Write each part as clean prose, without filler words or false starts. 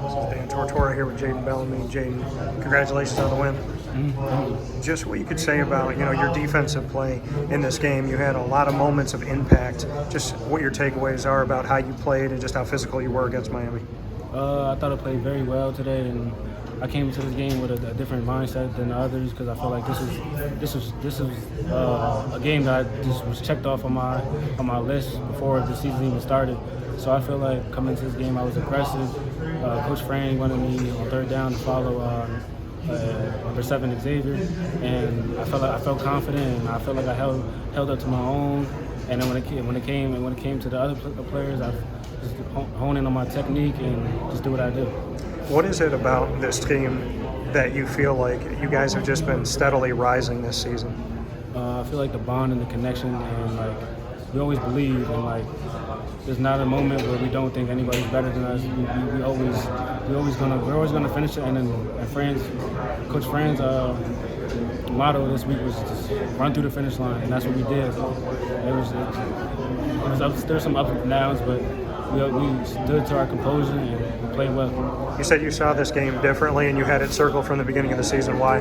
Dan Tortora here with Jayden Bellamy. Jayden, congratulations on the win. Just what you could say about your defensive play in this game. You had a lot of moments of impact. Just what your takeaways are about how you played and just how physical you were against Miami. I thought I played very well today, and I came into this game with a different mindset than the others because I felt like this was a game that I just was checked off on my list before the season even started. So I feel like coming into this game I was aggressive. Coach Fran wanted me on third down to follow number 7 Xavier, and I felt confident, and I felt like I held up to my own. And then when it came to the other players, I just hone in on my technique and just do what I do. What is it about this team that you feel like you guys have just been steadily rising this season? I feel like the bond and the connection, and like we always believe, and like there's not a moment where we don't think anybody's better than us. We're always gonna finish it. And then Coach Fran's motto this week was just run through the finish line, and that's what we did. There's some ups and downs, but we stood to our composure and we played well. You said you saw this game differently and you had it circled from the beginning of the season. Why?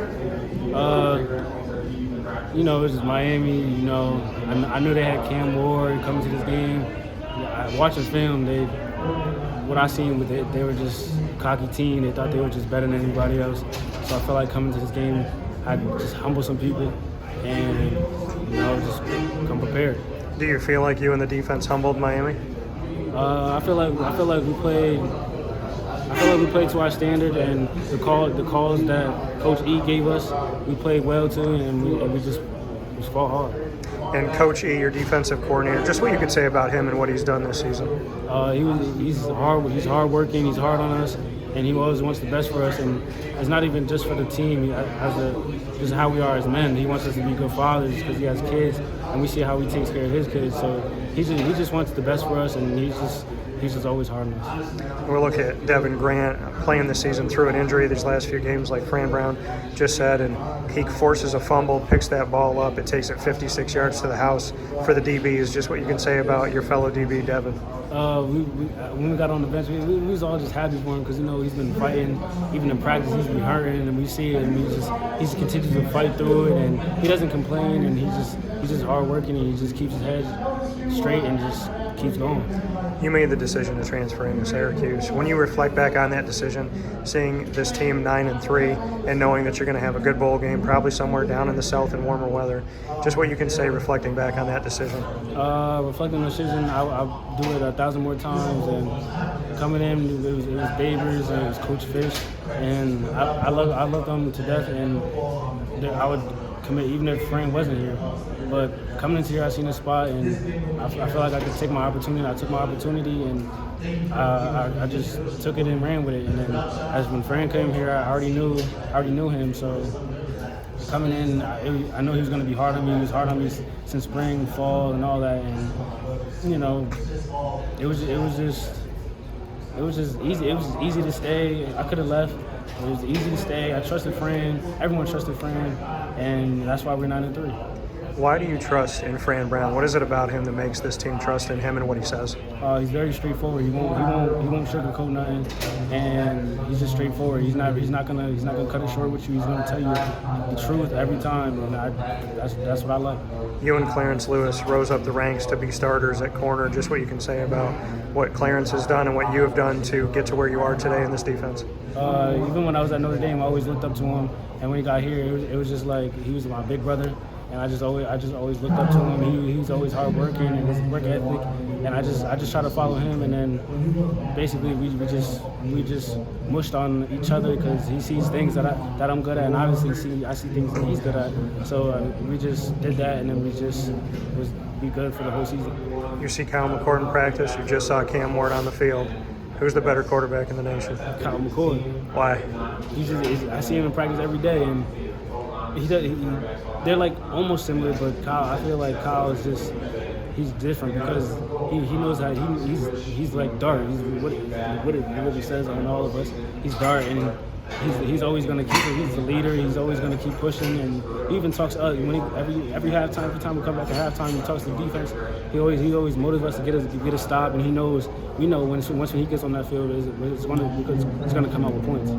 It was just Miami. I knew they had Cam Ward coming to this game. Watching film, what I seen with it, they were just a cocky team. They thought they were just better than anybody else. So I felt like coming to this game, I'd just humble some people and just come prepared. Do you feel like you and the defense humbled Miami? I feel like we played. I feel like we played to our standard, and the calls that Coach E gave us, we played well too, and we just fought hard. And Coach E, your defensive coordinator, just what you could say about him and what he's done this season. He's hardworking. He's hard on us, and he always wants the best for us. And it's not even just for the team. Just how we are as men. He wants us to be good fathers because he has kids, and we see how he takes care of his kids. So he just wants the best for us, and he's just always hard on us. We'll look at Devin Grant playing this season through an injury these last few games, like Fran Brown just said, and he forces a fumble, picks that ball up, it takes it 56 yards to the house for the DBs. Just what you can say about your fellow DB, Devin. When we got on the bench, we was all just happy for him because he's been fighting. Even in practice, he's been hurting, and we see it, and he just continues to fight through it, and he doesn't complain, and he's just hardworking, and he just keeps his head straight and just keeps going. You made the decision to transfer into Syracuse. When you reflect back on that decision, seeing this team 9-3 and knowing that you're going to have a good bowl game, probably somewhere down in the South in warmer weather, just what you can say reflecting back on that decision. Reflecting on the decision, I'll do it 1,000 more times. And coming in, it was Babers and it was Coach Fish, and I love them to death. And I would commit even if Fran wasn't here. But coming into here, I seen the spot, and I feel like I could take my opportunity. I took my opportunity, and I just took it and ran with it. And then, as when Fran came here, I already knew him. So coming in, I know he was going to be hard on me. He was hard on me since spring, fall, and all that. And it was just easy. It was easy to stay. I could have left. It was easy to stay. I trusted Fran. Everyone trusted Fran, and that's why we're 9-3. Why do you trust in Fran Brown? What is it about him that makes this team trust in him and what he says? He's very straightforward. He won't sugarcoat nothing, and he's just straightforward. He's not gonna cut it short with you. He's gonna tell you the truth every time, and that's what I like. You and Clarence Lewis rose up the ranks to be starters at corner. Just what you can say about what Clarence has done and what you have done to get to where you are today in this defense. Even when I was at Notre Dame, I always looked up to him, and when he got here, it was just like he was my big brother. And I just always looked up to him. He's always hardworking and his work ethic, and I just try to follow him. And then basically we just mushed on each other because he sees things that I'm good at, and obviously I see things that he's good at. So we just did that, and then we just be good for the whole season. You see Kyle McCord in practice. You just saw Cam Ward on the field. Who's the better quarterback in the nation? Kyle McCord. Why? I see him in practice every day, and they're like almost similar, but I feel like Kyle is just he's different because he knows how he's like Dart. He's what it really says on all of us. He's Dart, and he's always going to keep it. He's the leader. He's always going to keep pushing. And he even talks to us when every halftime. Every time we come back at halftime, he talks to the defense. He always motivates us to get a stop. And we know once he gets on that field, it's going to come out with points.